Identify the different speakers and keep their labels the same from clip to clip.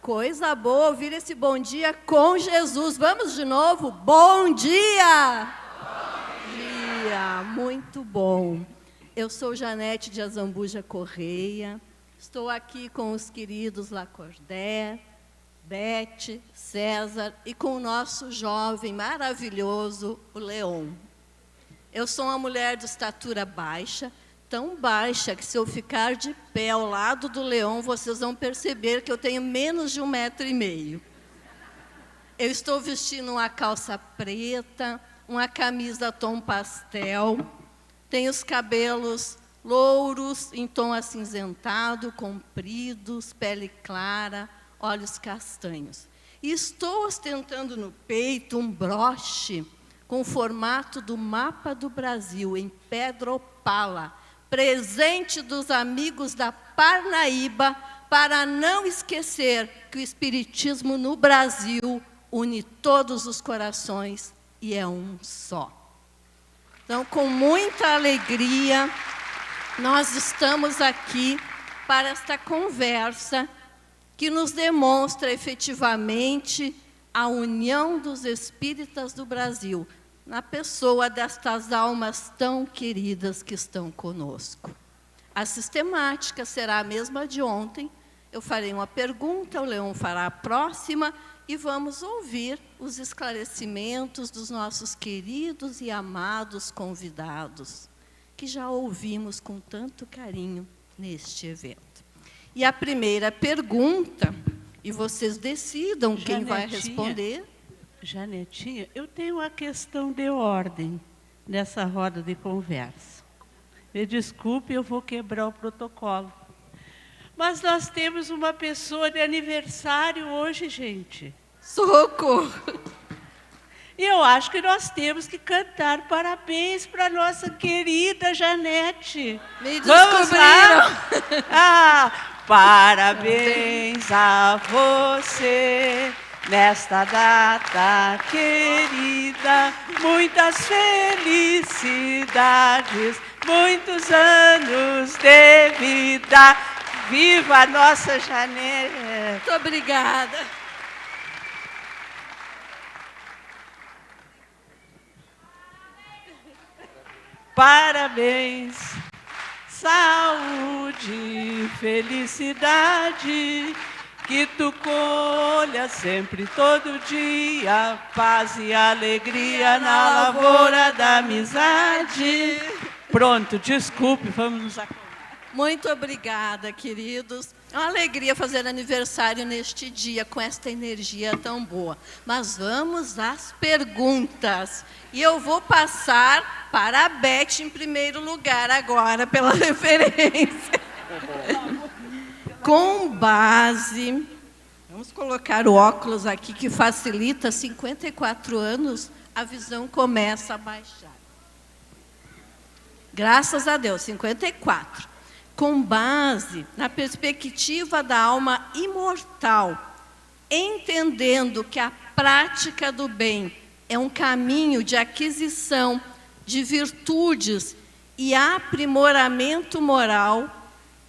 Speaker 1: Coisa boa ouvir esse bom dia com Jesus. Vamos de novo? Bom dia! Bom dia! Muito bom. Eu sou Janete de Azambuja Correia. Estou aqui com os queridos Lacordé, Beth, César e com o nosso jovem maravilhoso, o Leon. Eu sou uma mulher de estatura baixa, tão baixa que se eu ficar de pé ao lado do Leon, vocês vão perceber que eu tenho menos de 1,5 m. Eu estou vestindo uma calça preta, uma camisa tom pastel, tenho os cabelos louros em tom acinzentado, compridos, pele clara, olhos castanhos. E estou ostentando no peito um broche com o formato do mapa do Brasil, em pedra opala, presente dos amigos da Parnaíba, para não esquecer que o Espiritismo no Brasil une todos os corações e é um só. Então, com muita alegria, nós estamos aqui para esta conversa que nos demonstra efetivamente a união dos espíritas do Brasil, na pessoa destas almas tão queridas que estão conosco. A sistemática será a mesma de ontem. Eu farei uma pergunta, o Leon fará a próxima e vamos ouvir os esclarecimentos dos nossos queridos e amados convidados, que já ouvimos com tanto carinho neste evento. E a primeira pergunta, e vocês decidam quem vai responder.
Speaker 2: Janetinha, eu tenho uma questão de ordem nessa roda de conversa. Me desculpe, eu vou quebrar o protocolo. Mas nós temos uma pessoa de aniversário hoje, gente.
Speaker 1: Socorro!
Speaker 2: E eu acho que nós temos que cantar parabéns para a nossa querida Janete.
Speaker 1: Me descobriram!
Speaker 2: Parabéns a você nesta data querida, muitas felicidades, muitos anos de vida. Viva a nossa Janete!
Speaker 1: Muito obrigada.
Speaker 2: Parabéns, saúde, felicidade, que tu colha sempre, todo dia, paz e alegria na lavoura da amizade. Pronto, desculpe, vamos nos acalmar.
Speaker 1: Muito obrigada, queridos. É uma alegria fazer aniversário neste dia, com esta energia tão boa. Mas vamos às perguntas. E eu vou passar para a Beth em primeiro lugar agora, pela referência. Com base, vamos colocar o óculos aqui, que facilita, 54 anos, a visão começa a baixar. Graças a Deus, 54. Com base na perspectiva da alma imortal, entendendo que a prática do bem é um caminho de aquisição de virtudes e aprimoramento moral,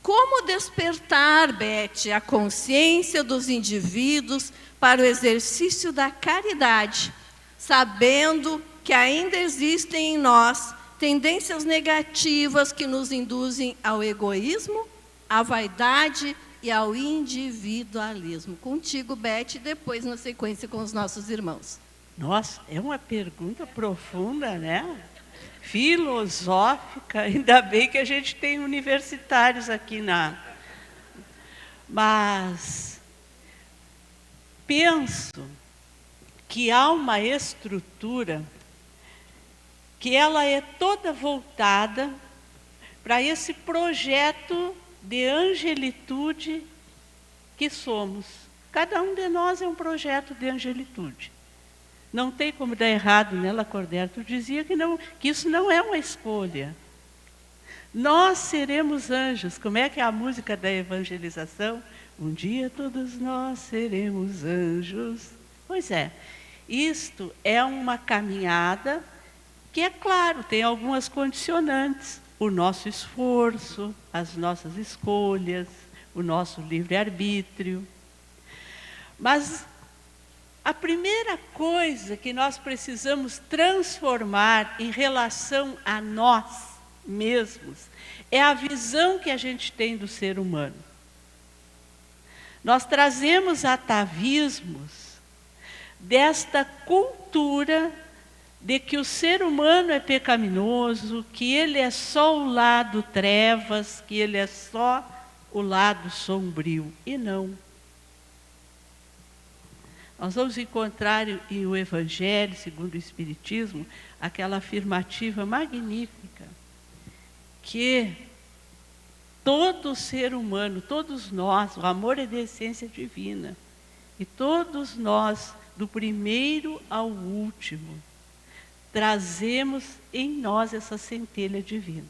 Speaker 1: como despertar, Beth, a consciência dos indivíduos para o exercício da caridade, sabendo que ainda existem em nós tendências negativas que nos induzem ao egoísmo, à vaidade e ao individualismo. Contigo, Beth, e depois na sequência com os nossos irmãos.
Speaker 2: Nossa, é uma pergunta profunda, né? Filosófica, ainda bem que a gente tem universitários aqui Mas penso que há uma estrutura que ela é toda voltada para esse projeto de angelitude que somos. Cada um de nós é um projeto de angelitude. Não tem como dar errado, né, Lacordaire? Tu dizia que isso não é uma escolha. Nós seremos anjos. Como é que é a música da evangelização? Um dia todos nós seremos anjos. Pois é, isto é uma caminhada que, é claro, tem algumas condicionantes. O nosso esforço, as nossas escolhas, o nosso livre-arbítrio. Mas a primeira coisa que nós precisamos transformar em relação a nós mesmos é a visão que a gente tem do ser humano. Nós trazemos atavismos desta cultura de que o ser humano é pecaminoso, que ele é só o lado trevas, que ele é só o lado sombrio. E não. Nós vamos encontrar em o Evangelho, segundo o Espiritismo, aquela afirmativa magnífica, que todo ser humano, todos nós, o amor é de essência divina, e todos nós, do primeiro ao último, trazemos em nós essa centelha divina.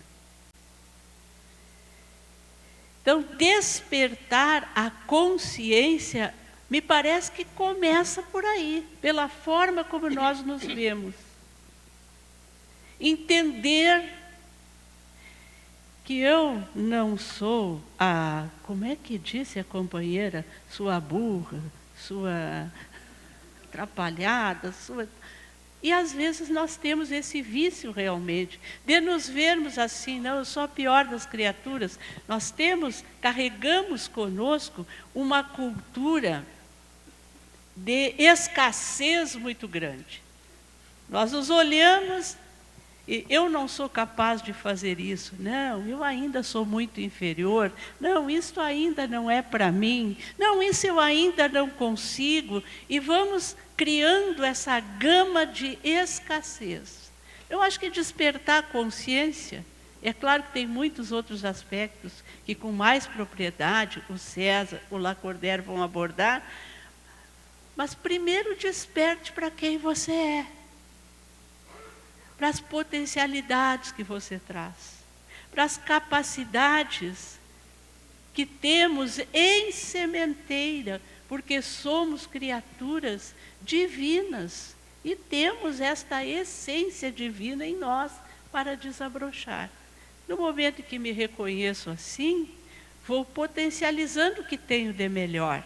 Speaker 2: Então, despertar a consciência, me parece que começa por aí, pela forma como nós nos vemos. Entender que eu não sou como é que disse a companheira, sua burra, sua atrapalhada, sua... E às vezes nós temos esse vício realmente, de nos vermos assim, não, eu sou a pior das criaturas. Nós carregamos conosco uma cultura de escassez muito grande. Nós nos olhamos e eu não sou capaz de fazer isso. Não, eu ainda sou muito inferior. Não, isso ainda não é para mim. Não, isso eu ainda não consigo. E vamos criando essa gama de escassez. Eu acho que despertar a consciência, é claro que tem muitos outros aspectos que com mais propriedade o César, o Lacordaire vão abordar, mas primeiro desperte para quem você é, para as potencialidades que você traz, para as capacidades que temos em sementeira, porque somos criaturas divinas e temos esta essência divina em nós para desabrochar. No momento em que me reconheço assim, vou potencializando o que tenho de melhor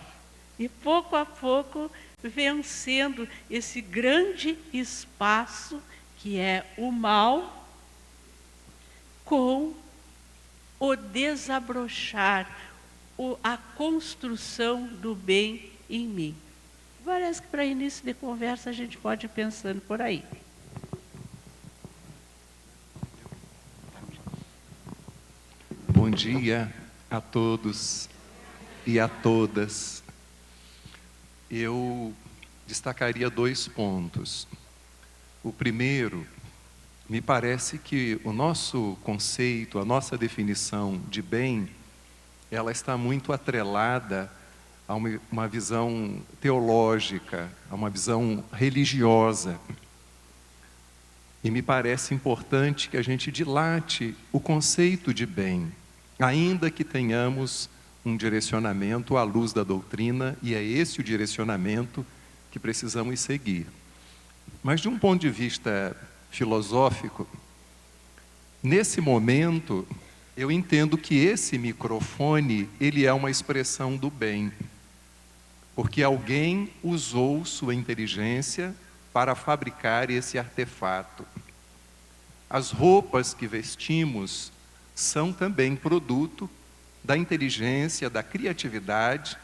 Speaker 2: e pouco a pouco vencendo esse grande espaço que é o mal com o desabrochar, a construção do bem em mim. Parece que para início de conversa a gente pode ir pensando por aí.
Speaker 3: Bom dia a todos e a todas. Eu destacaria 2 pontos. O primeiro, me parece que o nosso conceito, a nossa definição de bem, ela está muito atrelada a uma visão teológica, a uma visão religiosa. E me parece importante que a gente dilate o conceito de bem, ainda que tenhamos um direcionamento à luz da doutrina, e é esse o direcionamento que precisamos seguir. Mas de um ponto de vista filosófico, nesse momento, eu entendo que esse microfone, ele é uma expressão do bem, porque alguém usou sua inteligência para fabricar esse artefato. As roupas que vestimos são também produto da inteligência, da criatividade,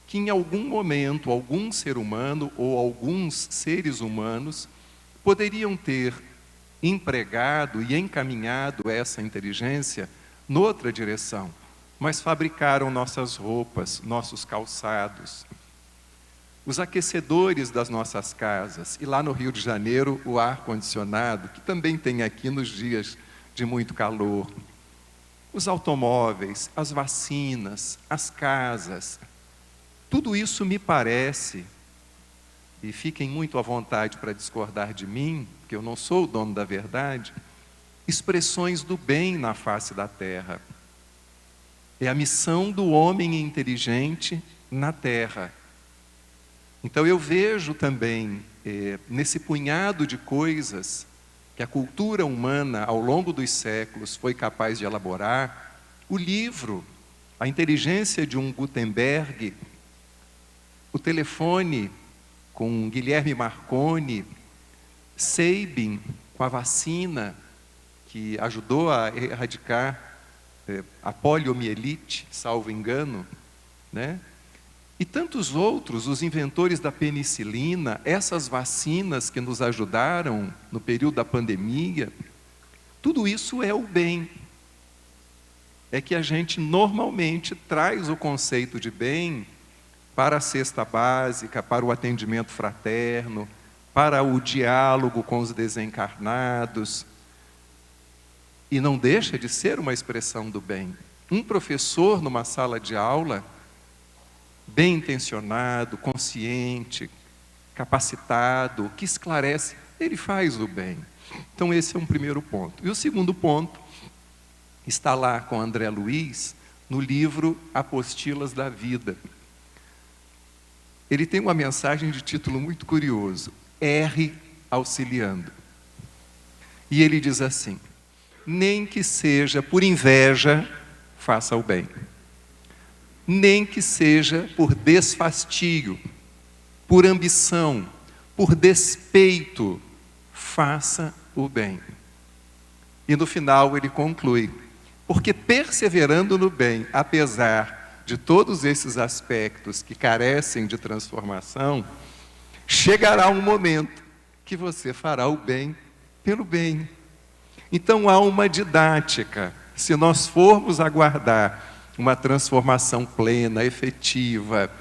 Speaker 3: que em algum momento, algum ser humano ou alguns seres humanos poderiam ter empregado e encaminhado essa inteligência noutra direção, mas fabricaram nossas roupas, nossos calçados, os aquecedores das nossas casas, e lá no Rio de Janeiro o ar-condicionado, que também tem aqui nos dias de muito calor, os automóveis, as vacinas, as casas, tudo isso me parece, e fiquem muito à vontade para discordar de mim, porque eu não sou o dono da verdade, expressões do bem na face da terra. É a missão do homem inteligente na terra. Então eu vejo também, nesse punhado de coisas que a cultura humana, ao longo dos séculos, foi capaz de elaborar, o livro, a inteligência de um Gutenberg, o telefone com Guilherme Marconi, Sabin com a vacina que ajudou a erradicar a poliomielite, salvo engano, né? E tantos outros, os inventores da penicilina, essas vacinas que nos ajudaram no período da pandemia, tudo isso é o bem. É que a gente normalmente traz o conceito de bem para a cesta básica, para o atendimento fraterno, para o diálogo com os desencarnados, e não deixa de ser uma expressão do bem. Um professor numa sala de aula, bem intencionado, consciente, capacitado, que esclarece, ele faz o bem. Então esse é um primeiro ponto. E o segundo ponto está lá com André Luiz, no livro Apostilas da Vida. Ele tem uma mensagem de título muito curioso, R auxiliando. E ele diz assim: nem que seja por inveja, faça o bem. Nem que seja por desfastio, por ambição, por despeito, faça o bem. E no final ele conclui: porque perseverando no bem, apesar de todos esses aspectos que carecem de transformação, chegará um momento que você fará o bem pelo bem. Então há uma didática. Se nós formos aguardar uma transformação plena, efetiva,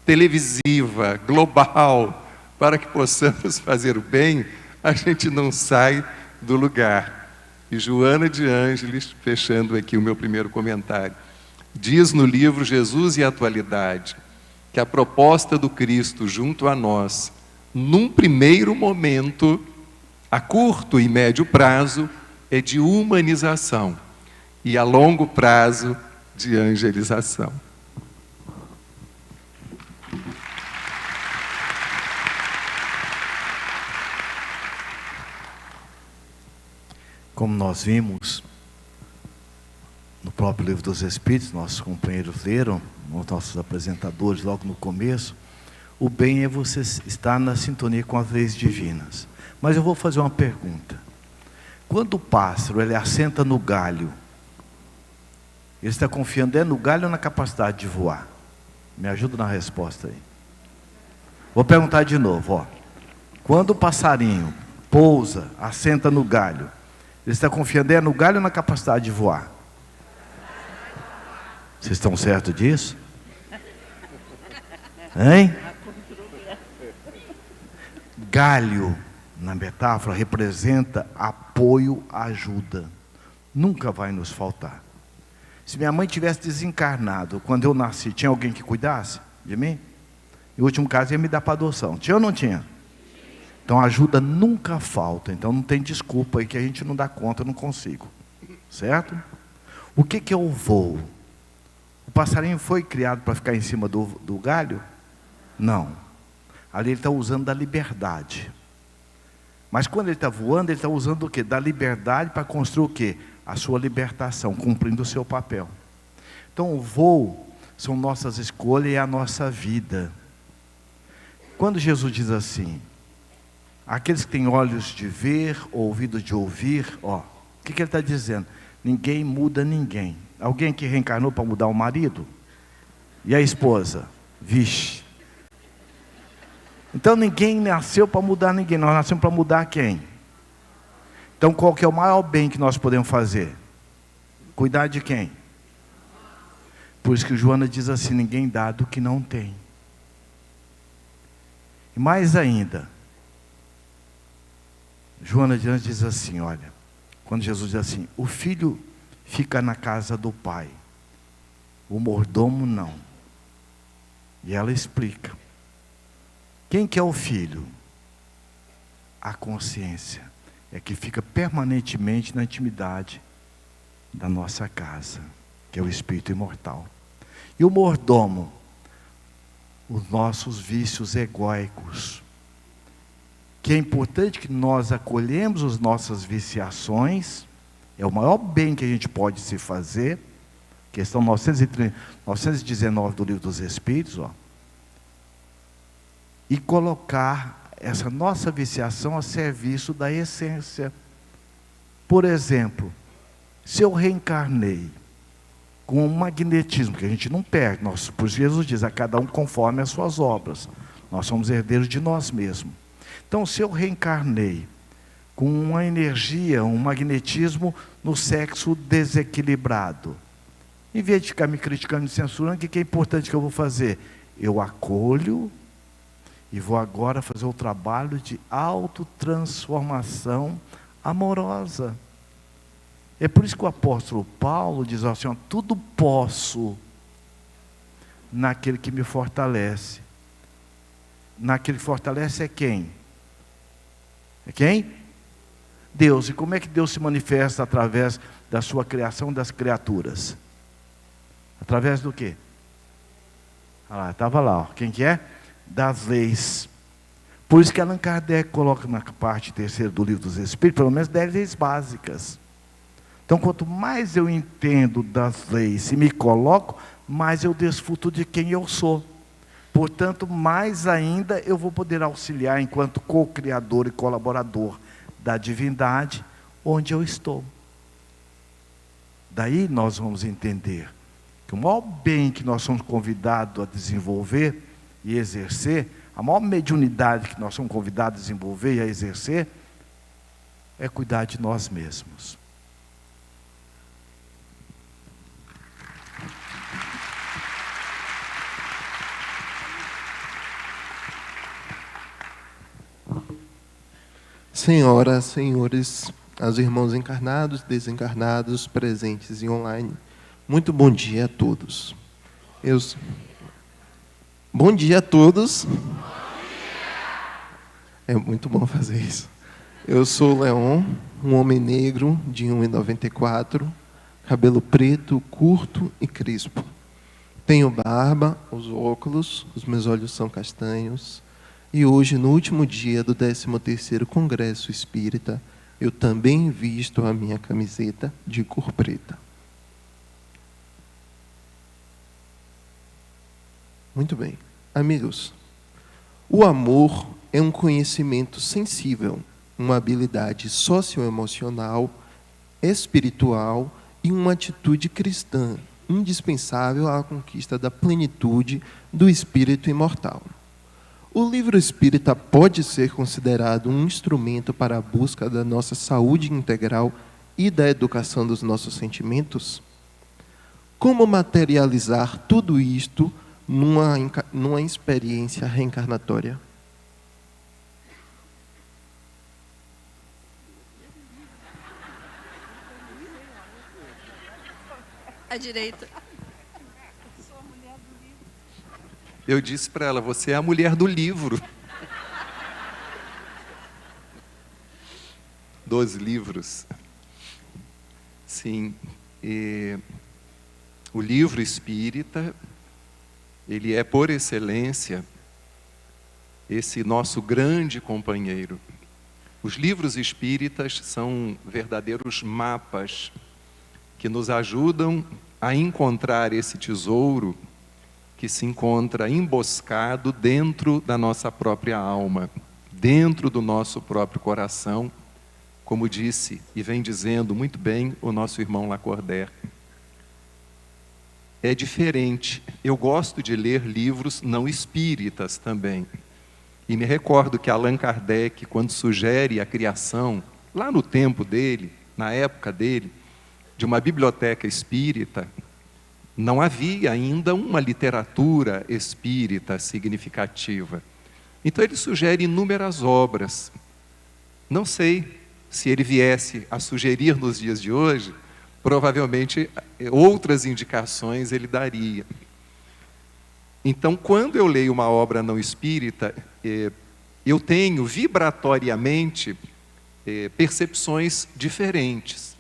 Speaker 3: televisiva, global, para que possamos fazer o bem, a gente não sai do lugar. E Joana de Ângeles, fechando aqui o meu primeiro comentário, diz no livro Jesus e a Atualidade, que a proposta do Cristo junto a nós, num primeiro momento, a curto e médio prazo, é de humanização, e a longo prazo, de angelização.
Speaker 4: Como nós vimos no próprio Livro dos Espíritos, nossos companheiros leram, nossos apresentadores logo no começo, o bem é você estar na sintonia com as leis divinas. Mas eu vou fazer uma pergunta. Quando o pássaro ele assenta no galho, ele está confiando no galho ou na capacidade de voar? Me ajuda na resposta aí. Vou perguntar de novo, ó. Quando o passarinho pousa, assenta no galho, ele está confiando no galho ou na capacidade de voar? Vocês estão certos disso? Hein? Galho, na metáfora, representa apoio, ajuda. Nunca vai nos faltar. Se minha mãe tivesse desencarnado quando eu nasci, tinha alguém que cuidasse de mim? Em último caso, ia me dar para adoção. Tinha ou não tinha? Então, ajuda nunca falta. Então, não tem desculpa aí que a gente não dá conta, eu não consigo. Certo? O que é o voo? O passarinho foi criado para ficar em cima do galho? Não. Ali ele está usando da liberdade. Mas quando ele está voando, ele está usando o quê? Da liberdade para construir o quê? A sua libertação, cumprindo o seu papel. Então o voo são nossas escolhas e a nossa vida. Quando Jesus diz assim, aqueles que têm olhos de ver, ouvidos de ouvir, ó, o que ele está dizendo? Ninguém muda ninguém. Alguém que reencarnou para mudar o marido? E a esposa? Vixe. Então ninguém nasceu para mudar ninguém, nós nascemos para mudar quem? Então qual que é o maior bem que nós podemos fazer? Cuidar de quem? Por isso que Joana diz assim, ninguém dá do que não tem. E mais ainda, Joana de Anjos diz assim, olha, quando Jesus diz assim, o filho fica na casa do pai, o mordomo não. E ela explica. Quem que é o filho? A consciência. É que fica permanentemente na intimidade da nossa casa, que é o espírito imortal. E o mordomo? Os nossos vícios egóicos. Que é importante que nós acolhemos as nossas viciações, é o maior bem que a gente pode se fazer, questão 919 do Livro dos Espíritos, ó. e colocar essa nossa viciação a serviço da essência. Por exemplo, se eu reencarnei com um magnetismo, que a gente não perde, por Jesus diz, a cada um conforme as suas obras. Nós somos herdeiros de nós mesmos. Então, se eu reencarnei com uma energia, um magnetismo no sexo desequilibrado, em vez de ficar me criticando e censurando, o que é importante que eu vou fazer? Eu acolho e vou agora fazer o trabalho de autotransformação amorosa. É por isso que o apóstolo Paulo diz assim, ó, tudo posso naquele que me fortalece. Naquele que fortalece é quem? É quem? Deus. E como é que Deus se manifesta através da sua criação das criaturas? Através do quê? Ah lá, estava lá, ó. Quem que é? Das leis. Por isso que Allan Kardec coloca na parte terceira do Livro dos Espíritos, pelo menos 10 leis básicas. Então, quanto mais eu entendo das leis e me coloco, mais eu desfruto de quem eu sou. Portanto, mais ainda eu vou poder auxiliar enquanto co-criador e colaborador da divindade onde eu estou. Daí nós vamos entender que o maior bem que nós somos convidados a desenvolver e exercer, a maior mediunidade que nós somos convidados a desenvolver e a exercer, é cuidar de nós mesmos.
Speaker 5: Senhoras, senhores, aos irmãos encarnados, desencarnados, presentes e online, muito bom dia a todos. Bom dia a todos. É muito bom fazer isso. Eu sou o Leon, um homem negro de 1,94, cabelo preto, curto e crispo. Tenho barba, os óculos, os meus olhos são castanhos. E hoje, no último dia do 13º Congresso Espírita, eu também visto a minha camiseta de cor preta. Muito bem. Amigos, o amor é um conhecimento sensível, uma habilidade socioemocional, espiritual e uma atitude cristã, indispensável à conquista da plenitude do espírito imortal. O livro espírita pode ser considerado um instrumento para a busca da nossa saúde integral e da educação dos nossos sentimentos? Como materializar tudo isto numa experiência reencarnatória?
Speaker 1: À direita.
Speaker 3: Eu disse para ela, você é a mulher do livro. Dos livros. Sim. O livro espírita, ele é, por excelência, esse nosso grande companheiro. Os livros espíritas são verdadeiros mapas que nos ajudam a encontrar esse tesouro que se encontra emboscado dentro da nossa própria alma, dentro do nosso próprio coração, como disse e vem dizendo muito bem o nosso irmão Lacordaire. É diferente. Eu gosto de ler livros não espíritas também. E me recordo que Allan Kardec, quando sugere a criação, lá no tempo dele, na época dele, de uma biblioteca espírita, não havia ainda uma literatura espírita significativa. Então ele sugere inúmeras obras. Não sei se ele viesse a sugerir nos dias de hoje, provavelmente outras indicações ele daria. Então, quando eu leio uma obra não espírita, eu tenho vibratoriamente percepções diferentes.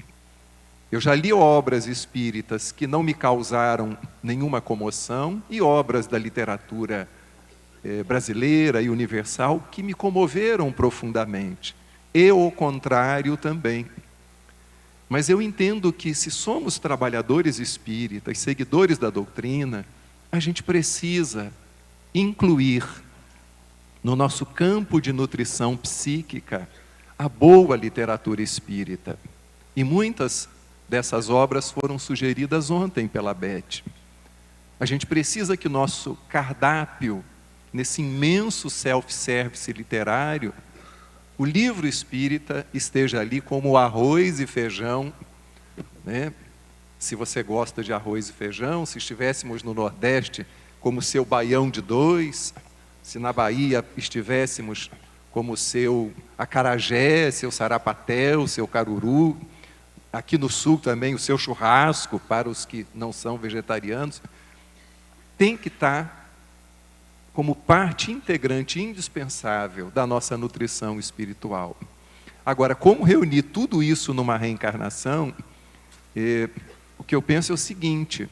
Speaker 3: Eu já li obras espíritas que não me causaram nenhuma comoção e obras da literatura brasileira e universal que me comoveram profundamente. E o contrário também. Mas eu entendo que se somos trabalhadores espíritas, seguidores da doutrina, a gente precisa incluir no nosso campo de nutrição psíquica, a boa literatura espírita. E muitas dessas obras foram sugeridas ontem pela Beth. A gente precisa que o nosso cardápio, nesse imenso self-service literário, o livro espírita esteja ali como arroz e feijão, né? Se você gosta de arroz e feijão, se estivéssemos no Nordeste, como seu baião de dois, se na Bahia estivéssemos como seu acarajé, seu sarapatel, seu caruru, aqui no Sul também o seu churrasco, para os que não são vegetarianos, tem que estar como parte integrante indispensável da nossa nutrição espiritual. Agora, como reunir tudo isso numa reencarnação? O que eu penso é o seguinte: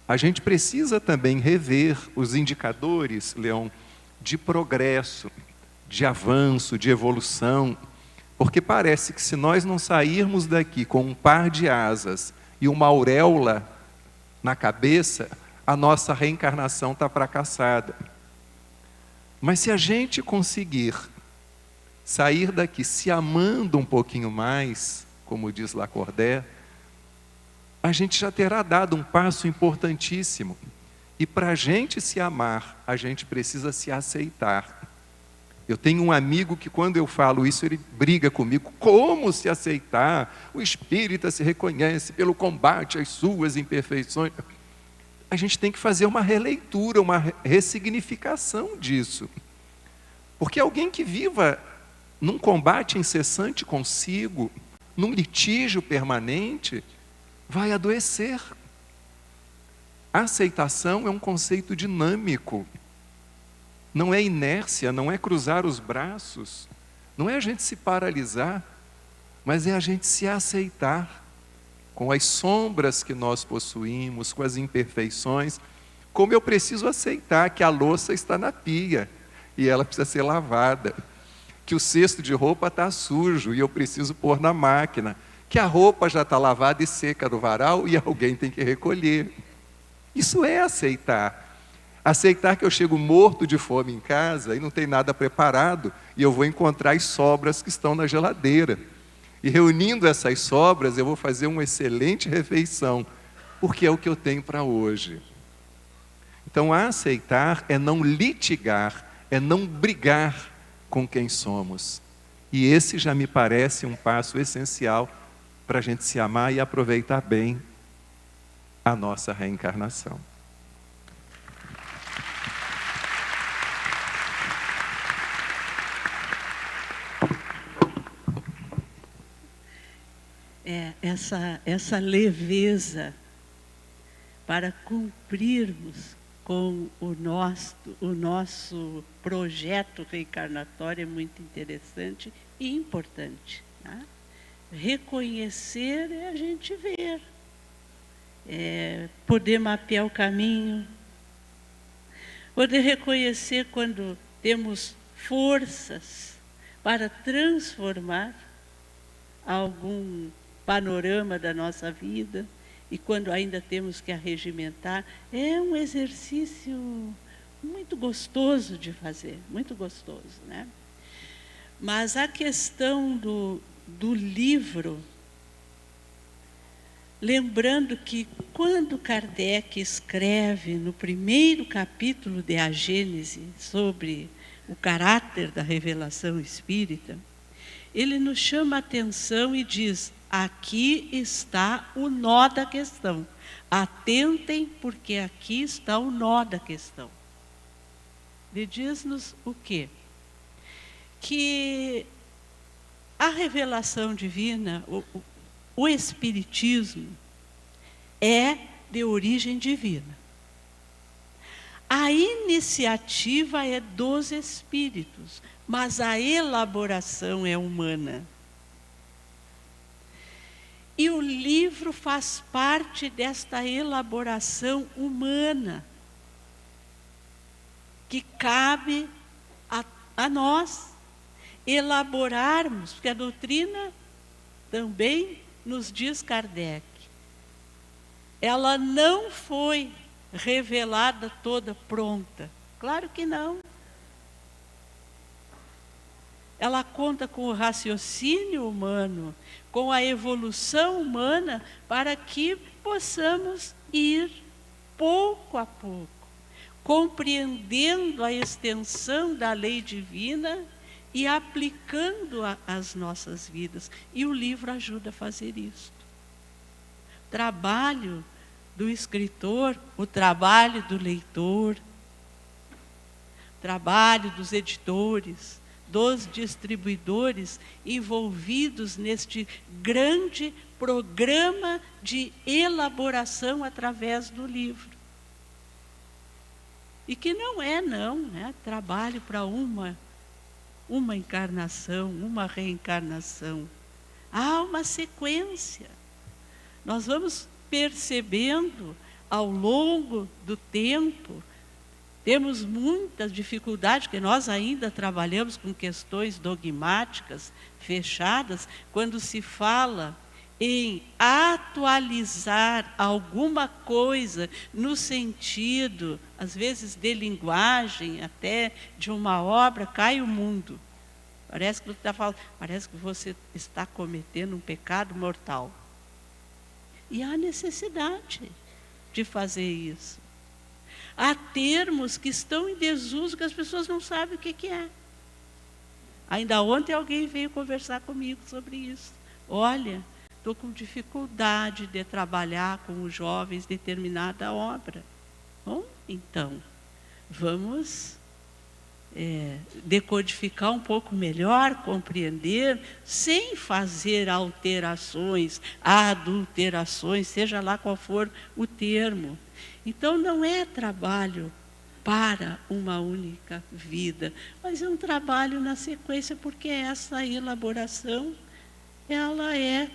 Speaker 3: a gente precisa também rever os indicadores, Leon, de progresso, de avanço, de evolução, porque parece que se nós não sairmos daqui com um par de asas e uma auréola na cabeça, a nossa reencarnação está fracassada. Mas se a gente conseguir sair daqui se amando um pouquinho mais, como diz Lacordaire, a gente já terá dado um passo importantíssimo. E para a gente se amar, a gente precisa se aceitar. Eu tenho um amigo que, quando eu falo isso, ele briga comigo. Como se aceitar? O espírita se reconhece pelo combate às suas imperfeições. A gente tem que fazer uma releitura, uma ressignificação disso. Porque alguém que viva num combate incessante consigo, num litígio permanente, vai adoecer. A aceitação é um conceito dinâmico. Não é inércia, não é cruzar os braços, não é a gente se paralisar, mas é a gente se aceitar com as sombras que nós possuímos, com as imperfeições, como eu preciso aceitar que a louça está na pia e ela precisa ser lavada, que o cesto de roupa está sujo e eu preciso pôr na máquina, que a roupa já está lavada e seca no varal e alguém tem que recolher. Isso é aceitar. Aceitar que eu chego morto de fome em casa e não tem nada preparado e eu vou encontrar as sobras que estão na geladeira. E reunindo essas sobras, eu vou fazer uma excelente refeição, porque é o que eu tenho para hoje. Então, aceitar é não litigar, é não brigar com quem somos. E esse já me parece um passo essencial para a gente se amar e aproveitar bem a nossa reencarnação.
Speaker 2: Essa leveza para cumprirmos com o nosso projeto reencarnatório é muito interessante e importante. Né? Reconhecer é a gente ver, poder mapear o caminho, poder reconhecer quando temos forças para transformar algum panorama da nossa vida, e quando ainda temos que arregimentar, é um exercício muito gostoso de fazer, muito gostoso, né? Mas a questão do livro, lembrando que quando Kardec escreve no primeiro capítulo de A Gênese sobre o caráter da revelação espírita, ele nos chama a atenção e diz: aqui está o nó da questão. Atentem, porque aqui está o nó da questão. Ele diz-nos o quê? Que a revelação divina, o Espiritismo, é de origem divina. A iniciativa é dos espíritos, mas a elaboração é humana. E o livro faz parte desta elaboração humana, que cabe a nós elaborarmos, porque a doutrina também nos diz Kardec, ela não foi revelada toda pronta. Claro que não. ela conta com o raciocínio humano, com a evolução humana, para que possamos ir pouco a pouco, compreendendo a extensão da lei divina e aplicando-a às nossas vidas. E o livro ajuda a fazer isso. O trabalho do escritor, o trabalho do leitor, o trabalho dos editores, dos distribuidores envolvidos neste grande programa de elaboração através do livro. E que não é trabalho para uma encarnação, uma reencarnação. Há uma sequência. Nós vamos percebendo ao longo do tempo, temos muita dificuldade, porque nós ainda trabalhamos com questões dogmáticas, fechadas, quando se fala em atualizar alguma coisa no sentido, às vezes de linguagem, até de uma obra, cai o mundo. Parece que você está cometendo um pecado mortal. E há necessidade de fazer isso. Há termos que estão em desuso que as pessoas não sabem o que é. Ainda ontem alguém veio conversar comigo sobre isso. Olha, estou com dificuldade de trabalhar com os jovens determinada obra. Bom, então, vamos decodificar um pouco melhor, compreender, sem fazer alterações, adulterações, seja lá qual for o termo. Então, não é trabalho para uma única vida, mas é um trabalho na sequência, porque essa elaboração, ela é,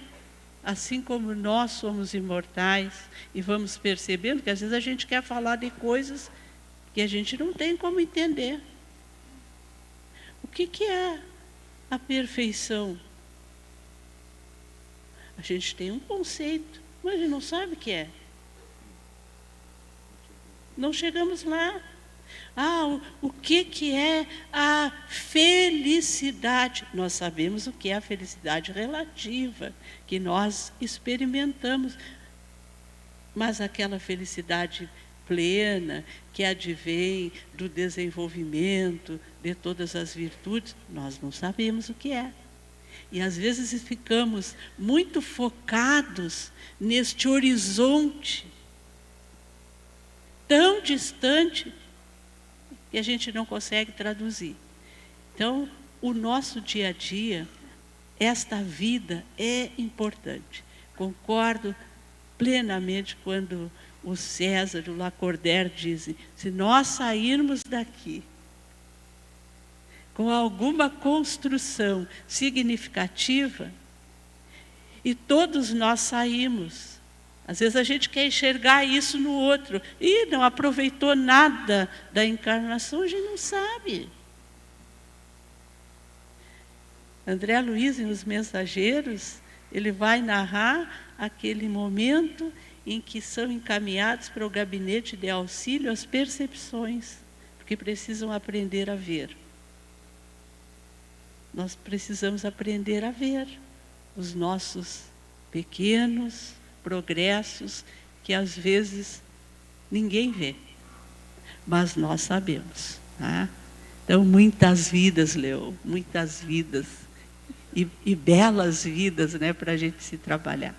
Speaker 2: assim como nós somos imortais, e vamos percebendo que às vezes a gente quer falar de coisas que a gente não tem como entender. O que é a perfeição? A gente tem um conceito, mas a gente não sabe o que é. Não chegamos lá. O que é a felicidade? Nós sabemos o que é a felicidade relativa, que nós experimentamos. Mas aquela felicidade plena, que advém do desenvolvimento de todas as virtudes, nós não sabemos o que é. E às vezes ficamos muito focados neste horizonte tão distante que a gente não consegue traduzir. Então, o nosso dia a dia, esta vida é importante. Concordo plenamente quando o César, o Lacordaire dizem, se nós sairmos daqui com alguma construção significativa, e todos nós saímos, às vezes a gente quer enxergar isso no outro, e não aproveitou nada da encarnação, a gente não sabe. André Luiz, em Os Mensageiros, ele vai narrar aquele momento em que são encaminhados para o gabinete de auxílio às percepções, porque precisam aprender a ver. Nós precisamos aprender a ver os nossos pequenos progressos, que às vezes ninguém vê, mas nós sabemos. Tá? Então, muitas vidas, Leô, muitas vidas, e belas vidas, né, para a gente se trabalhar.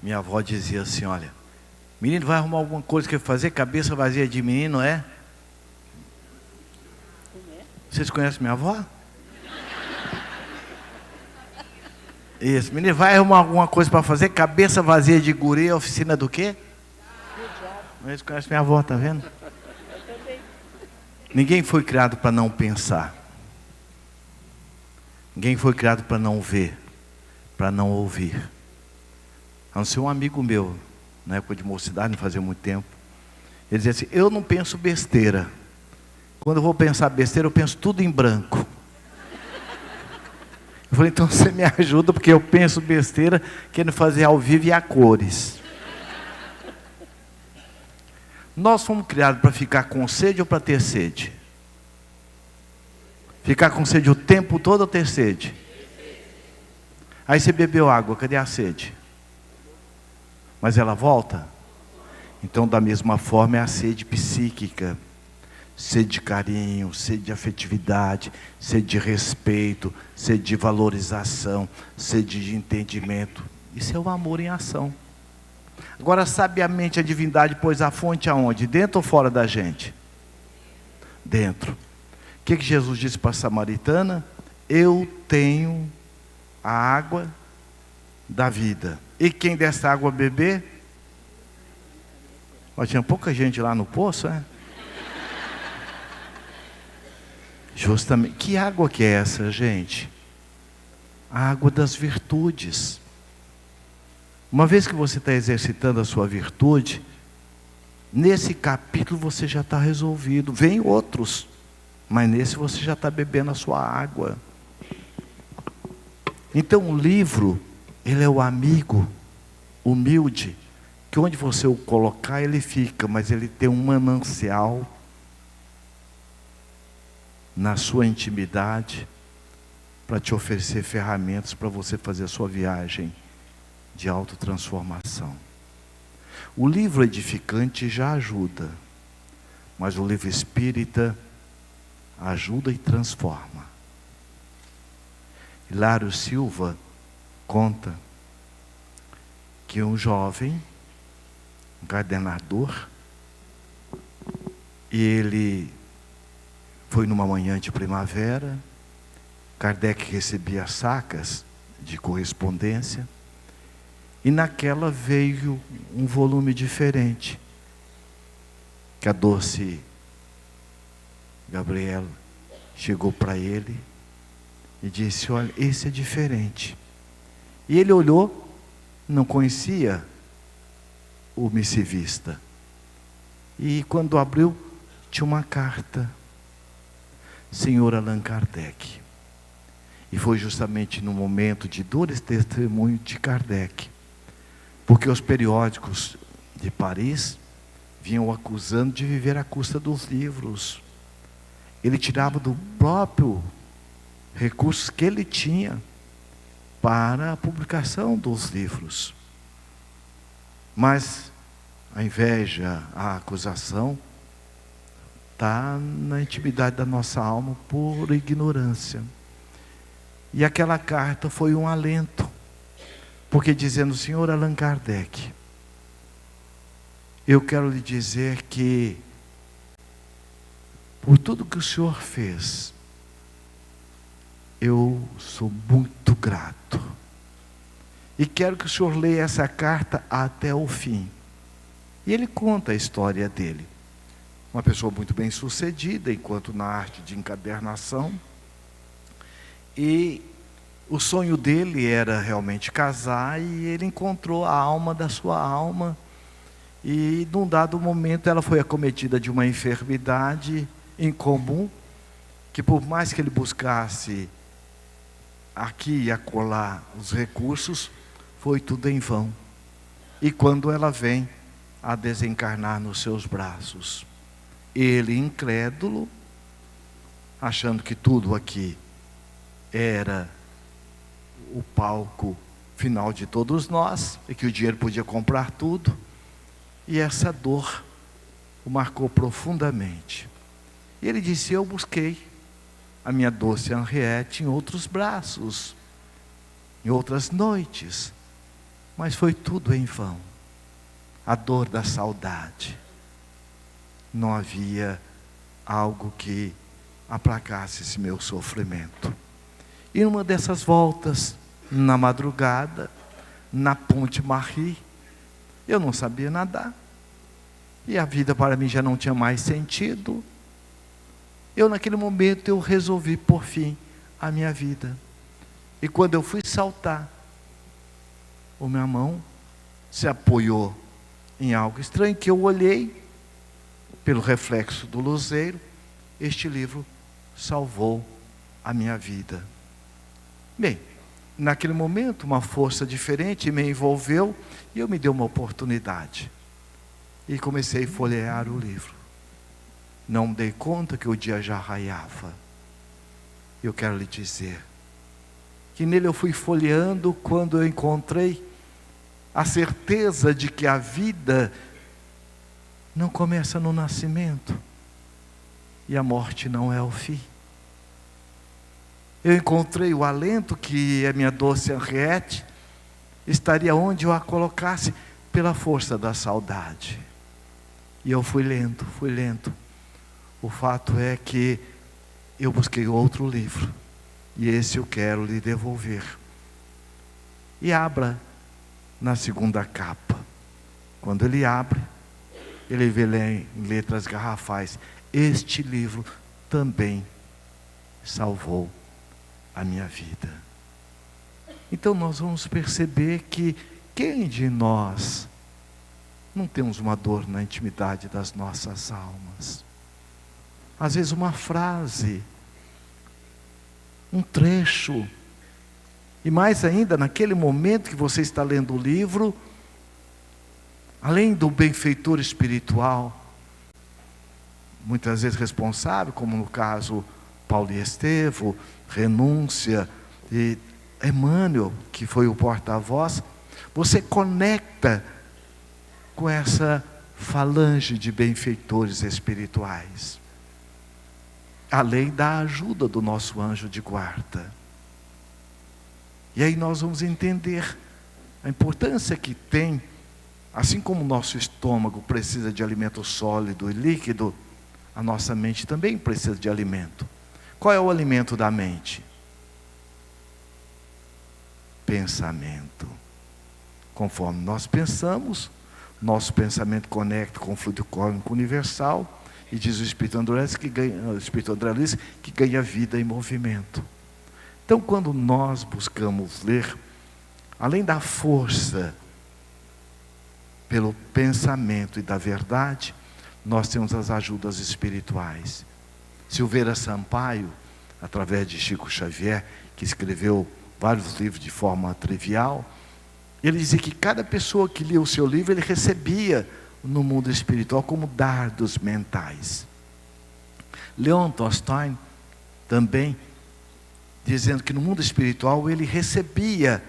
Speaker 4: Minha avó dizia assim, olha, menino vai arrumar alguma coisa que fazer, cabeça vazia de menino, é? Vocês conhecem minha avó? Isso, menino vai arrumar alguma coisa para fazer, cabeça vazia de guri, oficina do quê? Vocês conhecem minha avó, tá vendo? Ninguém foi criado para não pensar. Ninguém foi criado para não ver, para não ouvir. A não ser um amigo meu, na época de mocidade, não fazia muito tempo. Ele dizia assim, eu não penso besteira. Quando eu vou pensar besteira, eu penso tudo em branco. Eu falei, então você me ajuda, porque eu penso besteira, querendo fazer ao vivo e a cores. Nós fomos criados para ficar com sede ou para ter sede? Ficar com sede o tempo todo ou ter sede? Aí você bebeu água, cadê a sede? Mas ela volta? Então, da mesma forma, é a sede psíquica. Sede de carinho, sede de afetividade, sede de respeito, sede de valorização, sede de entendimento. Isso é o amor em ação. Agora, sabiamente, a divindade pôs a fonte aonde? Dentro ou fora da gente? Dentro. O que Jesus disse para a samaritana? Eu tenho a água da vida. E quem dessa água beber? Mas tinha pouca gente lá no poço, né? Justamente. Que água que é essa, gente? A água das virtudes. Uma vez que você está exercitando a sua virtude, nesse capítulo você já está resolvido. Vem outros, mas nesse você já está bebendo a sua água. Então o livro, ele é o amigo humilde, que onde você o colocar ele fica, mas ele tem um manancial na sua intimidade para te oferecer ferramentas para você fazer a sua viagem de autotransformação. O livro edificante já ajuda, mas o livro espírita ajuda e transforma. Hilário Silva conta que um jovem, um coordenador, e ele foi numa manhã de primavera, Kardec recebia sacas de correspondência, e naquela veio um volume diferente, que a doce Gabriela chegou para ele e disse: olha, esse é diferente. E ele olhou, não conhecia o missivista, e quando abriu, tinha uma carta: Senhor Allan Kardec. E foi justamente no momento de dor esse testemunho de Kardec, porque os periódicos de Paris vinham o acusando de viver à custa dos livros. Ele tirava do próprio recursos que ele tinha para a publicação dos livros. Mas a inveja, a acusação, está na intimidade da nossa alma por ignorância. E aquela carta foi um alento, porque dizendo: Senhor Allan Kardec, eu quero lhe dizer que por tudo que o Senhor fez, eu sou muito grato. E quero que o Senhor leia essa carta até o fim. E ele conta a história dele. Uma pessoa muito bem sucedida, enquanto na arte de encadernação. E o sonho dele era realmente casar, e ele encontrou a alma da sua alma. E num dado momento ela foi acometida de uma enfermidade incomum, que por mais que ele buscasse aqui e acolá os recursos, foi tudo em vão. E quando ela vem a desencarnar nos seus braços, ele, incrédulo, achando que tudo aqui era o palco final de todos nós, e que o dinheiro podia comprar tudo, e essa dor o marcou profundamente. E ele disse: eu busquei a minha doce Henriette em outros braços, em outras noites, mas foi tudo em vão. A dor da saudade. Não havia algo que aplacasse esse meu sofrimento. E numa dessas voltas, na madrugada, na Ponte Marie, eu não sabia nadar, e a vida para mim já não tinha mais sentido. Naquele momento, eu resolvi por fim a minha vida. E quando eu fui saltar, a minha mão se apoiou em algo estranho, que eu olhei, pelo reflexo do luzeiro, este livro salvou a minha vida. Bem, naquele momento, uma força diferente me envolveu, e eu me dei uma oportunidade. E comecei a folhear o livro. Não me dei conta que o dia já raiava. Eu quero lhe dizer que nele eu fui folheando quando eu encontrei a certeza de que a vida não começa no nascimento e a morte não é o fim. Eu encontrei o alento que a minha doce Henriette estaria onde eu a colocasse pela força da saudade. E eu fui lendo, fui lendo. O fato é que eu busquei outro livro e esse eu quero lhe devolver. E abra na segunda capa. Quando ele abre, ele vê em letras garrafais: este livro também salvou a minha vida. Então nós vamos perceber que quem de nós não temos uma dor na intimidade das nossas almas? Às vezes uma frase, um trecho, e mais ainda naquele momento que você está lendo o livro, além do benfeitor espiritual, muitas vezes responsável, como no caso Paulo e Estevão, Renúncia e Emmanuel, que foi o porta-voz, você conecta com essa falange de benfeitores espirituais, além da ajuda do nosso anjo de guarda. E aí nós vamos entender a importância que tem, assim como o nosso estômago precisa de alimento sólido e líquido, a nossa mente também precisa de alimento. Qual é o alimento da mente? Pensamento. Conforme nós pensamos, nosso pensamento conecta com o fluido cósmico universal, e diz o Espírito André Luiz que ganha vida e movimento. Então, quando nós buscamos ler, além da força pelo pensamento e da verdade, nós temos as ajudas espirituais. Silveira Sampaio, através de Chico Xavier, que escreveu vários livros de forma trivial, ele dizia que cada pessoa que lia o seu livro, ele recebia no mundo espiritual como dardos mentais. Leon Tolstói também, dizendo que no mundo espiritual ele recebia,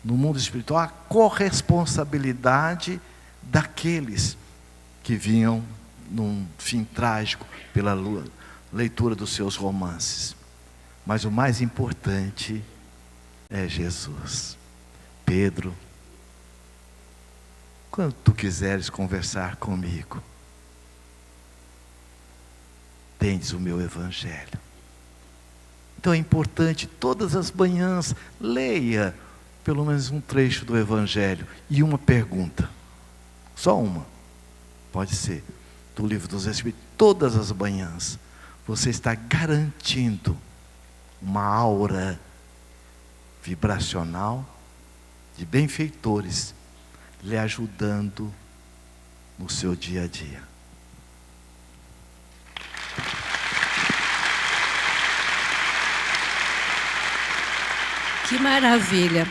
Speaker 4: no mundo espiritual, a corresponsabilidade daqueles que vinham num fim trágico pela leitura dos seus romances. Mas o mais importante é Jesus. Pedro, quando tu quiseres conversar comigo, tendes o meu evangelho. Então é importante, todas as manhãs, leia pelo menos um trecho do evangelho e uma pergunta. Só uma. Pode ser do Livro dos Espíritos. Todas as manhãs você está garantindo uma aura vibracional de benfeitores lhe ajudando no seu dia a dia.
Speaker 1: Que maravilha.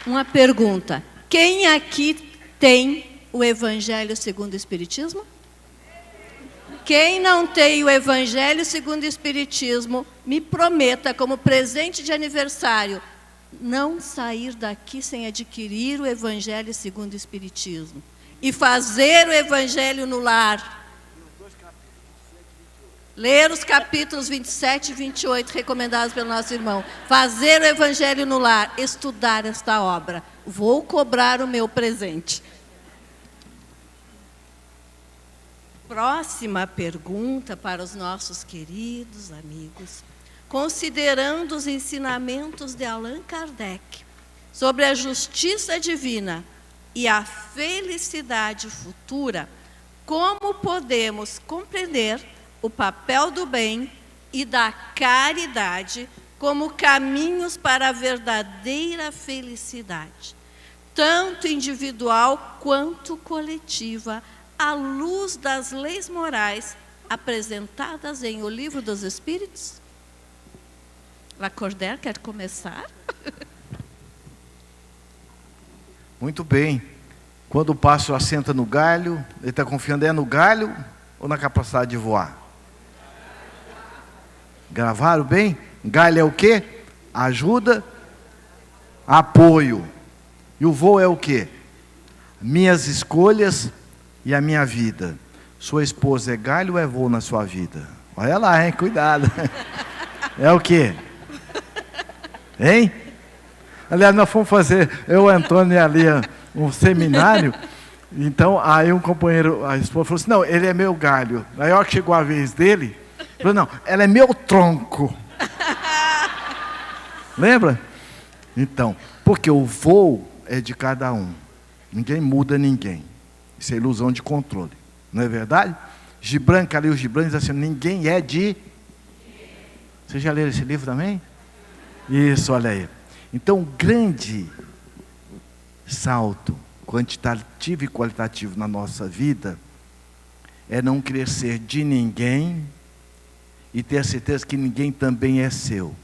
Speaker 1: Uma pergunta: quem aqui tem o Evangelho segundo o Espiritismo? Quem não tem o Evangelho segundo o Espiritismo, me prometa, como presente de aniversário, não sair daqui sem adquirir o Evangelho segundo o Espiritismo. E fazer o Evangelho no lar. Ler os capítulos 27 e 28, recomendados pelo nosso irmão. Fazer o Evangelho no lar. Estudar esta obra. Vou cobrar o meu presente. Próxima pergunta para os nossos queridos amigos. Considerando os ensinamentos de Allan Kardec sobre a justiça divina e a felicidade futura, como podemos compreender o papel do bem e da caridade como caminhos para a verdadeira felicidade, tanto individual quanto coletiva, à luz das leis morais apresentadas em O Livro dos Espíritos? Lacordaire quer começar?
Speaker 4: Muito bem. Quando o pássaro assenta no galho, ele está confiando no galho ou na capacidade de voar? Gravaram bem? Galho é o quê? Ajuda, apoio. E o voo é o quê? Minhas escolhas e a minha vida. Sua esposa é galho ou é voo na sua vida? Olha lá, hein? Cuidado. É o quê? Hein? Aliás, nós fomos fazer, eu, Antônio e a Lia, um seminário. Então, aí um companheiro, a esposa falou assim, não, ele é meu galho. Aí a hora que chegou a vez dele, falou, não, ela é meu tronco. Lembra? Então, porque o voo é de cada um. Ninguém muda ninguém. Isso é ilusão de controle. Não é verdade? Gibran, Khalil Gibran diz assim, ninguém é de... Vocês já leram esse livro também? Isso, olha aí. Então, o grande salto quantitativo e qualitativo na nossa vida é não querer ser de ninguém e ter a certeza que ninguém também é seu.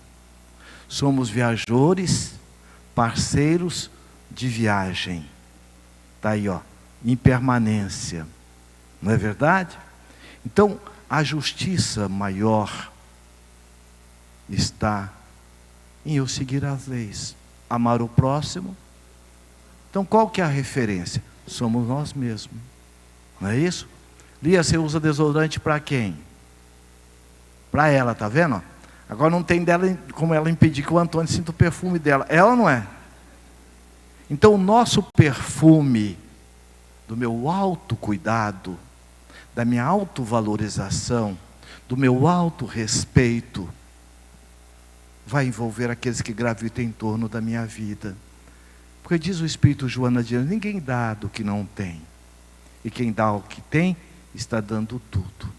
Speaker 4: Somos viajores, parceiros de viagem. Está aí, ó, impermanência. Não é verdade? Então, a justiça maior está em eu seguir as leis. Amar o próximo. Então, qual que é a referência? Somos nós mesmos. Não é isso? Lia, você usa desodorante para quem? Para ela, tá vendo? Agora não tem dela como ela impedir que o Antônio sinta o perfume dela. Ela não é. Então, o nosso perfume, do meu autocuidado, da minha autovalorização, do meu autorrespeito, vai envolver aqueles que gravitam em torno da minha vida. Porque diz o Espírito Joana de Anjos, ninguém dá do que não tem. E quem dá o que tem, está dando tudo.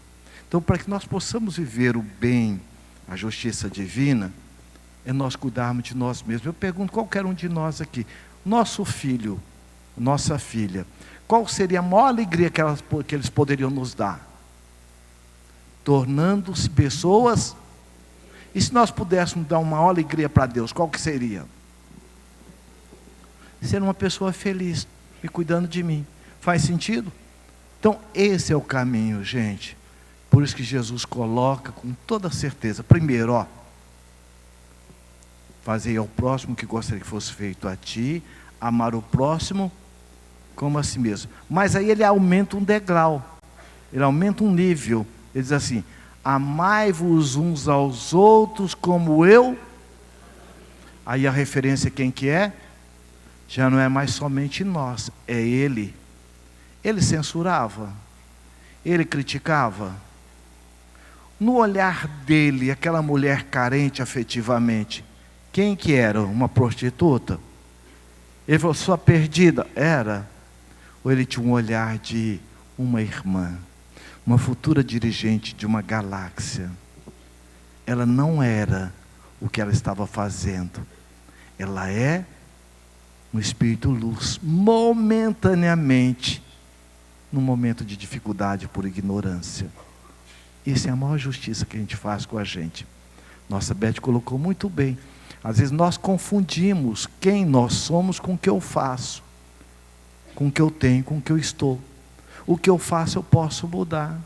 Speaker 4: Então, para que nós possamos viver o bem, a justiça divina, é nós cuidarmos de nós mesmos. Eu pergunto qualquer um de nós aqui, nosso filho, nossa filha, qual seria a maior alegria que eles poderiam nos dar? Tornando-se pessoas. E se nós pudéssemos dar uma maior alegria para Deus, qual que seria? Ser uma pessoa feliz, me cuidando de mim. Faz sentido? Então, esse é o caminho, gente. Por isso que Jesus coloca com toda certeza. Primeiro, ó, fazei ao próximo o que gostaria que fosse feito a ti, amar o próximo como a si mesmo. Mas aí ele aumenta um degrau, ele aumenta um nível. Ele diz assim, amai-vos uns aos outros como eu. Aí a referência quem que é? Já não é mais somente nós, é ele. Ele censurava, ele criticava. No olhar dele, aquela mulher carente afetivamente, quem que era? Uma prostituta? Ele falou, sua perdida? Era. Ou ele tinha um olhar de uma irmã, uma futura dirigente de uma galáxia? Ela não era o que ela estava fazendo. Ela é um espírito luz, momentaneamente, num momento de dificuldade por ignorância. Essa é a maior justiça que a gente faz com a gente. Nossa Beth colocou muito bem. Às vezes nós confundimos quem nós somos com o que eu faço, com o que eu tenho, com o que eu estou. O que eu faço eu posso mudar.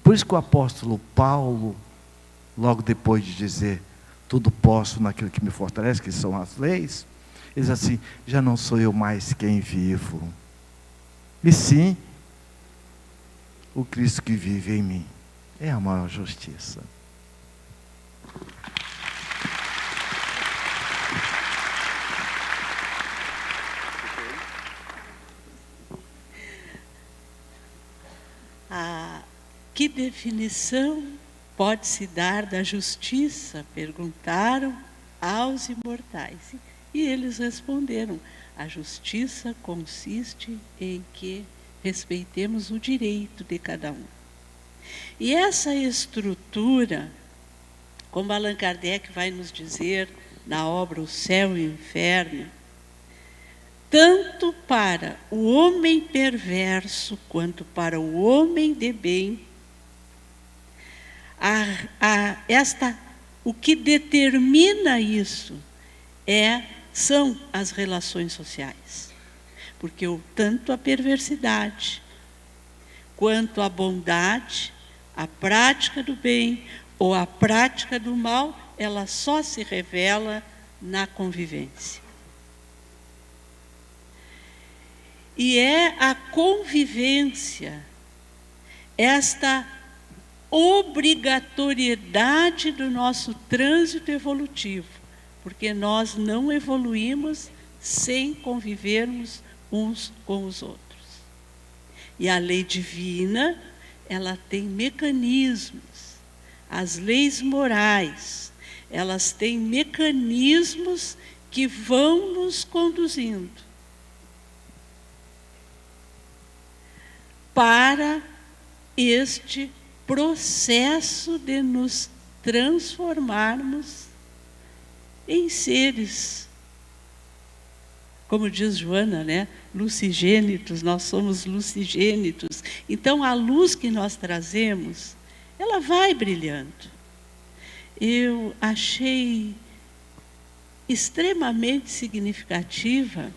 Speaker 4: Por isso que o apóstolo Paulo, logo depois de dizer, tudo posso naquilo que me fortalece, que são as leis, ele diz assim, já não sou eu mais quem vivo, e sim, o Cristo que vive em mim. É a maior justiça.
Speaker 2: Que definição pode-se dar da justiça? Perguntaram aos imortais. E eles responderam, a justiça consiste em que respeitemos o direito de cada um. E essa estrutura, como Allan Kardec vai nos dizer na obra O Céu e o Inferno, tanto para o homem perverso quanto para o homem de bem, o que determina isso são as relações sociais. porque tanto a perversidade quanto a bondade, a prática do bem ou a prática do mal, ela só se revela na convivência. E é a convivência, esta obrigatoriedade do nosso trânsito evolutivo, porque nós não evoluímos sem convivermos uns com os outros. E a lei divina, ela tem mecanismos, as leis morais, elas têm mecanismos que vão nos conduzindo para este processo de nos transformarmos em seres, como diz Joana, né? Lucigênitos, nós somos lucigênitos. Então, a luz que nós trazemos, ela vai brilhando. Eu achei extremamente significativa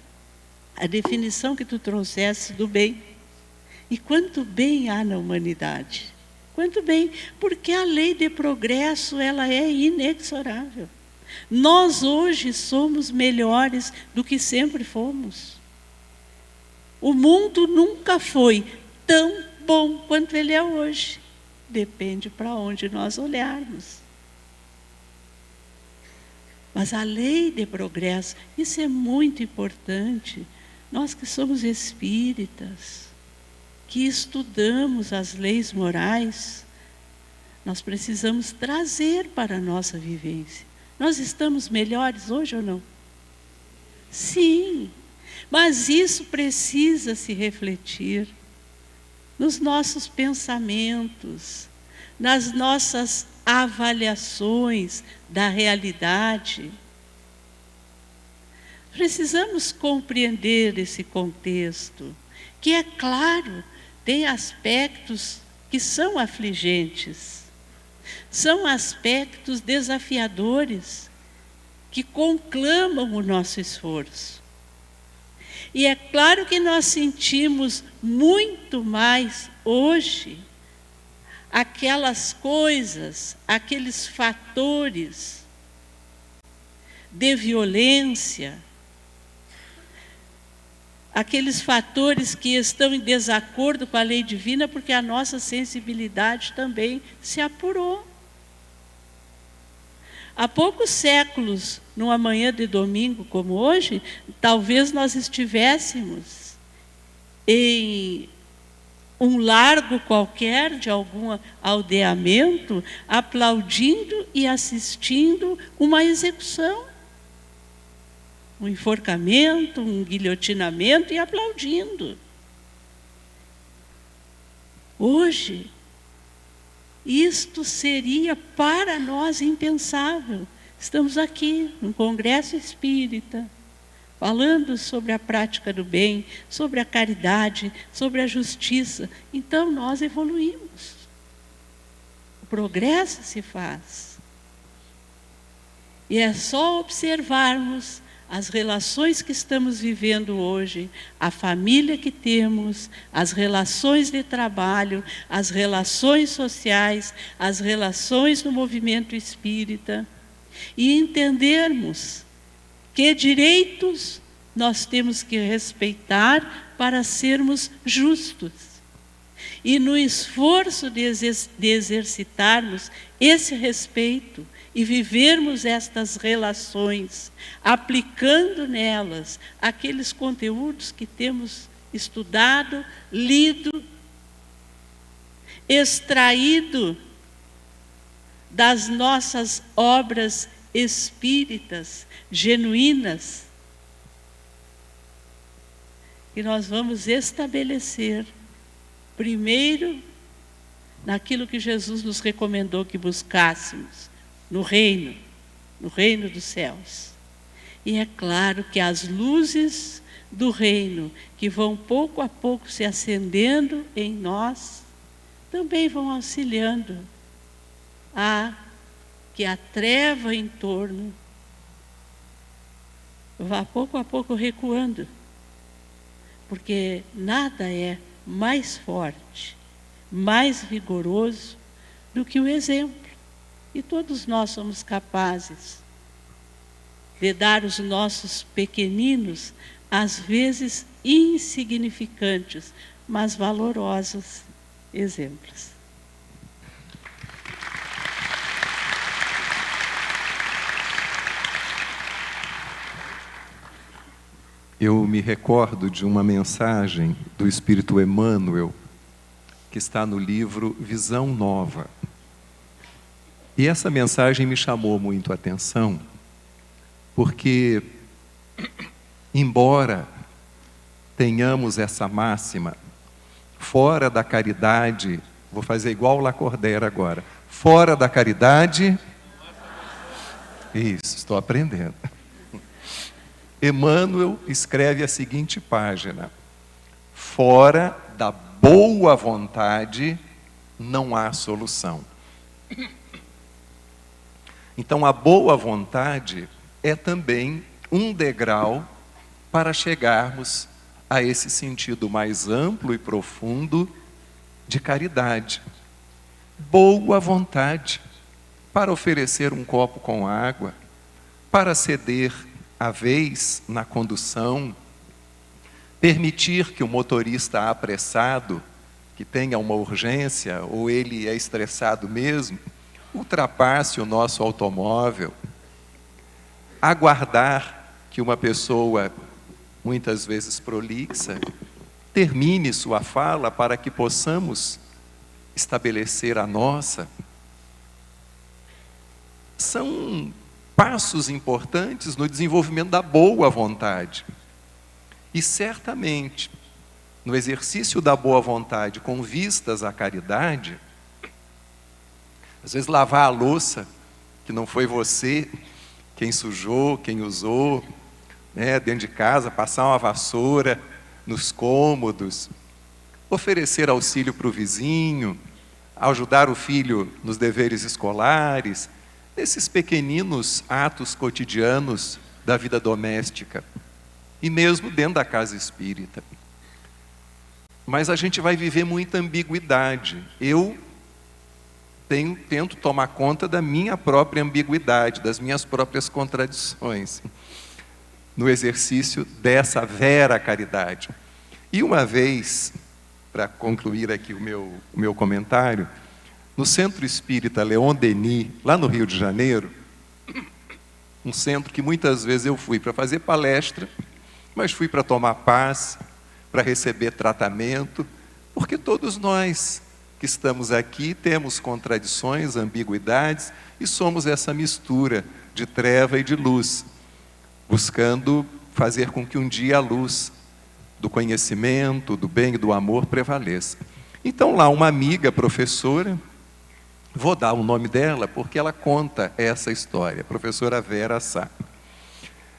Speaker 2: a definição que tu trouxeste do bem. E quanto bem há na humanidade? Quanto bem, porque a lei de progresso, ela é inexorável. Nós hoje somos melhores do que sempre fomos. O mundo nunca foi tão bom quanto ele é hoje. Depende para onde nós olharmos. Mas a lei de progresso, isso é muito importante. Nós que somos espíritas, que estudamos as leis morais, nós precisamos trazer para a nossa vivência. Nós estamos melhores hoje ou não? Sim, mas isso precisa se refletir nos nossos pensamentos, nas nossas avaliações da realidade. Precisamos compreender esse contexto, que é claro, tem aspectos que são afligentes, são aspectos desafiadores, que conclamam o nosso esforço. E é claro que nós sentimos muito mais hoje aquelas coisas, aqueles fatores de violência, aqueles fatores que estão em desacordo com a lei divina, porque a nossa sensibilidade também se apurou. Há poucos séculos, numa manhã de domingo como hoje, talvez nós estivéssemos em um largo qualquer de algum aldeamento, aplaudindo e assistindo uma execução. Um enforcamento, um guilhotinamento e aplaudindo. Hoje, isto seria para nós impensável. Estamos aqui, num congresso espírita, falando sobre a prática do bem, sobre a caridade, sobre a justiça. Então, nós evoluímos. O progresso se faz. E é só observarmos as relações que estamos vivendo hoje, a família que temos, as relações de trabalho, as relações sociais, as relações no movimento espírita, e entendermos que direitos nós temos que respeitar para sermos justos. E no esforço de exercitarmos esse respeito e vivermos estas relações, aplicando nelas aqueles conteúdos que temos estudado, lido, extraído das nossas obras espíritas genuínas, que nós vamos estabelecer, primeiro, naquilo que Jesus nos recomendou que buscássemos, no reino dos céus. E é claro que as luzes do reino, que vão pouco a pouco se acendendo em nós, também vão auxiliando a que a treva em torno vá pouco a pouco recuando. porque nada é mais forte, mais vigoroso do que o exemplo. E todos nós somos capazes de dar aos nossos pequeninos, às vezes insignificantes, mas valorosos exemplos.
Speaker 3: Eu me recordo de uma mensagem do Espírito Emmanuel, que está no livro Visão Nova. E essa mensagem me chamou muito a atenção, porque, embora tenhamos essa máxima, fora da caridade, vou fazer igual o Lacordaire agora, fora da caridade, isso, estou aprendendo. Emmanuel escreve a seguinte página: fora da boa vontade não há solução. Então, a boa vontade é também um degrau para chegarmos a esse sentido mais amplo e profundo de caridade. Boa vontade para oferecer um copo com água, para ceder a vez na condução, permitir que o motorista apressado, que tenha uma urgência, ou ele é estressado mesmo, ultrapasse o nosso automóvel, aguardar que uma pessoa, muitas vezes prolixa, termine sua fala para que possamos estabelecer a nossa. São passos importantes no desenvolvimento da boa vontade. E certamente, no exercício da boa vontade com vistas à caridade, às vezes lavar a louça, que não foi você quem sujou, quem usou, né, dentro de casa, passar uma vassoura nos cômodos, oferecer auxílio para o vizinho, ajudar o filho nos deveres escolares, nesses pequeninos atos cotidianos da vida doméstica, e mesmo dentro da casa espírita. Mas a gente vai viver muita ambiguidade. Eu tento tomar conta da minha própria ambiguidade, das minhas próprias contradições, no exercício dessa vera caridade. E uma vez, para concluir aqui o meu comentário, no Centro Espírita Leon Denis, lá no Rio de Janeiro, um centro que muitas vezes eu fui para fazer palestra, mas fui para tomar paz, para receber tratamento, porque todos nós que estamos aqui temos contradições, ambiguidades, e somos essa mistura de treva e de luz, buscando fazer com que um dia a luz do conhecimento, do bem e do amor prevaleça. Então lá uma amiga professora, vou dar o nome dela porque ela conta essa história, a professora Vera Sá.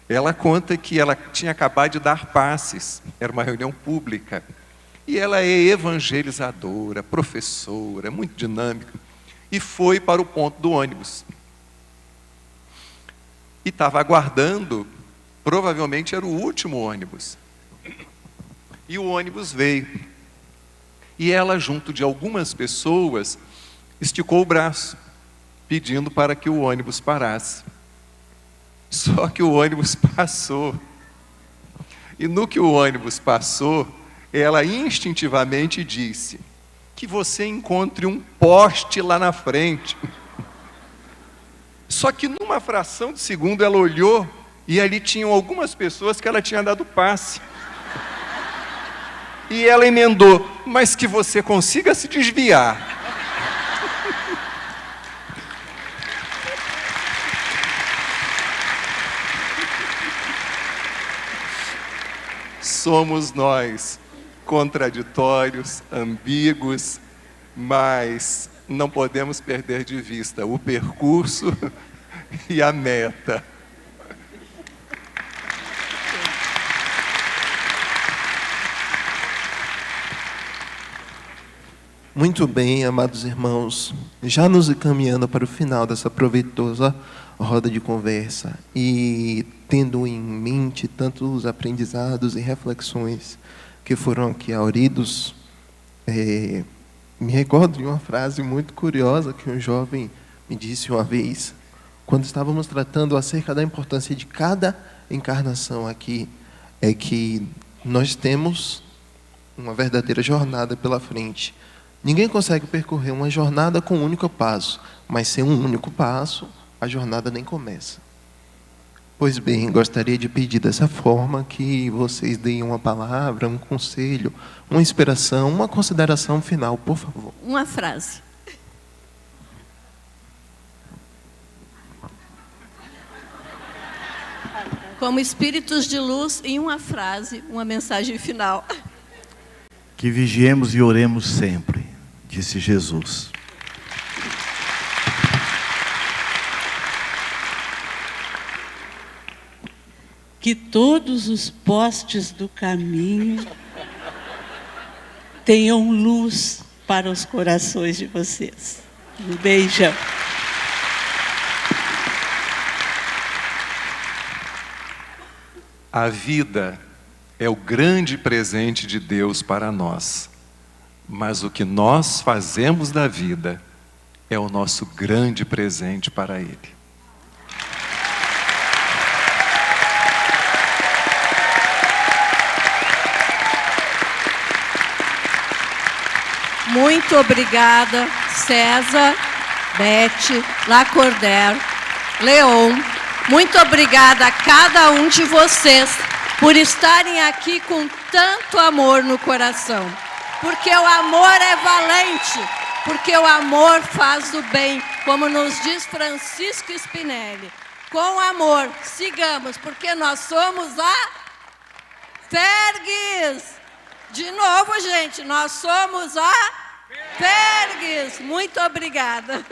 Speaker 3: Ela conta que ela tinha acabado de dar passes, era uma reunião pública, e ela é evangelizadora, professora, muito dinâmica, e foi para o ponto do ônibus. E estava aguardando, provavelmente era o último ônibus. E o ônibus veio. E ela, junto de algumas pessoas, esticou o braço, pedindo para que o ônibus parasse. Só que o ônibus passou. E no que o ônibus passou, ela instintivamente disse: que você encontre um poste lá na frente. Só que numa fração de segundo ela olhou e ali tinham algumas pessoas que ela tinha dado passe. E ela emendou: mas que você consiga se desviar. Somos nós, contraditórios, ambíguos, mas não podemos perder de vista o percurso e a meta.
Speaker 5: Muito bem, amados irmãos, já nos encaminhando para o final dessa proveitosa roda de conversa e tendo em mente tanto os aprendizados e reflexões que foram aqui auridos, me recordo de uma frase muito curiosa que um jovem me disse uma vez, quando estávamos tratando acerca da importância de cada encarnação aqui, é que nós temos uma verdadeira jornada pela frente. Ninguém consegue percorrer uma jornada com um único passo, mas sem um único passo, a jornada nem começa. Pois bem, gostaria de pedir dessa forma que vocês deem uma palavra, um conselho, uma inspiração, uma consideração final, por favor.
Speaker 1: Uma frase. Como espíritos de luz, em uma frase, uma mensagem final.
Speaker 4: Que vigiemos e oremos sempre, disse Jesus.
Speaker 2: Que todos os postes do caminho tenham luz para os corações de vocês. Um beijão.
Speaker 3: A vida é o grande presente de Deus para nós, mas o que nós fazemos da vida é o nosso grande presente para Ele.
Speaker 1: Muito obrigada, César, Beth, Lacordaire, Leon. Muito obrigada a cada um de vocês por estarem aqui com tanto amor no coração. Porque o amor é valente, porque o amor faz o bem, como nos diz Francisco Spinelli. Com amor, sigamos, porque nós somos a Fergues. De novo, gente, nós somos a Fergues. Muito obrigada.